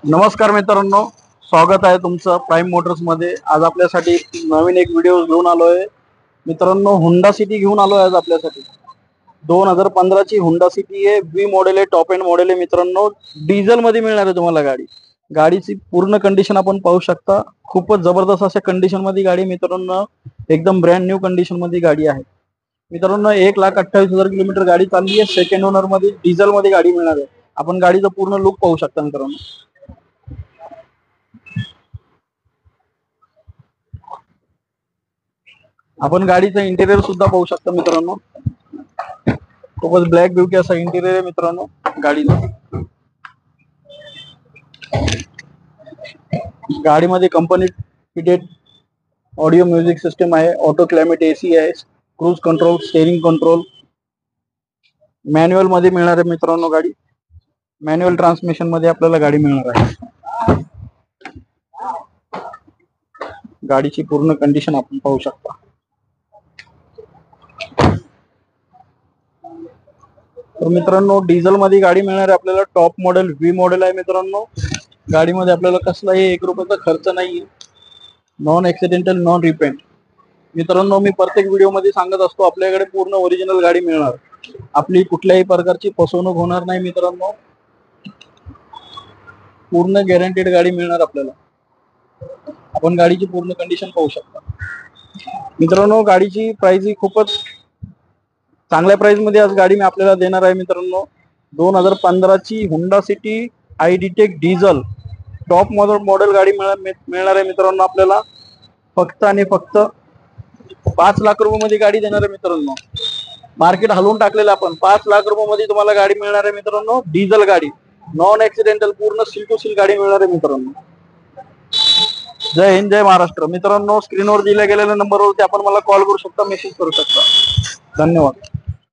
नमस्कार मित्रांनो, स्वागत आहे तुमचं प्राईम मोटर्स मध्ये। आज आपल्यासाठी नवीन एक व्हिडिओ घेऊन आलोय मित्रांनो। हुंडा सिटी घेऊन आलोय आज आपल्यासाठी। 2015 ची हुंडा सिटी आहे, व्ही मॉडेल आहे, टॉप एंड मॉडेल आहे मित्रांनो। डिझेल मध्ये मिळणार आहे तुम्हाला गाडी। गाडीची पूर्ण कंडिशन आपण पाहू शकता, खूपच जबरदस्त अशा कंडिशन मध्ये गाडी मित्रांनो, एकदम ब्रँड न्यू कंडिशन मध्ये गाडी आहे मित्रांनो। 1,28,000 किलोमीटर गाडी चालली आहे। सेकंड ओनर मध्ये डिझेल मध्ये गाडी मिळणार आहे। आपण गाडीचा पूर्ण लुक पाहू शकता मित्रांनो। आपण गाडीचा इंटेरियर सुद्धा पाहू शकता मित्रांनो। खूपच ब्लॅक ब्युटी असा इंटेरियर आहे मित्रांनो गाडीचा। गाडीमध्ये company fitted audio music system आहे, ऑटो क्लायमेट एसी आहे, cruise control, steering control. Manual मध्ये मिळणार आहे मित्रांनो गाडी। मॅन्युअल ट्रान्समिशन मध्ये आपल्याला गाडी मिळणार आहे। गाडीची पूर्ण कंडिशन आपण पाहू शकता। तर मित्रांनो, डिझेल मध्ये गाडी मिळणार आहे आपल्याला। टॉप मॉडेल व्ही मॉडेल आहे मित्रांनो। गाडीमध्ये आपल्याला कसलाही 1 रुपयाचा खर्च नाही, नॉन ऍक्सिडेंटल, नॉन रिपेंट मित्रांनो। मी प्रत्येक व्हिडिओ मध्ये सांगत असतो, आपल्याकडे पूर्ण ओरिजिनल गाडी मिळणार। आपली कुठल्याही प्रकारची फसवणूक होणार नाही मित्रांनो। पूर्ण गॅरंटेड गाडी मिळणार आपल्याला। आपण गाडीची पूर्ण कंडिशन पाहू शकता मित्रांनो। गाडीची प्राइस ही खूपच चांगल्या प्राइस मध्ये आज गाडी मी आपल्याला देणार आहे मित्रांनो। 2015 ची Honda City iDTEC diesel top model गाडी मिळणार आहे मित्रांनो आपल्याला। फक्त आणि फक्त 5 लाख रुपये मध्ये गाडी देणार आहे मित्रांनो। मार्केट हलवून टाकलेलं आपण। 5 लाख रुपये मध्ये तुम्हाला गाडी मिळणार आहे मित्रांनो। डिझेल गाडी, नॉन ऍक्सिडेंटल, पूर्ण सील टू सील गाडी मिळणार आहे मित्रांनो। जय हिंद, जय महाराष्ट्र मित्रांनो। स्क्रीनवर दिल्या गेलेल्या नंबरवरती आपण मला कॉल करू शकता, मेसेज करू शकता। धन्यवाद।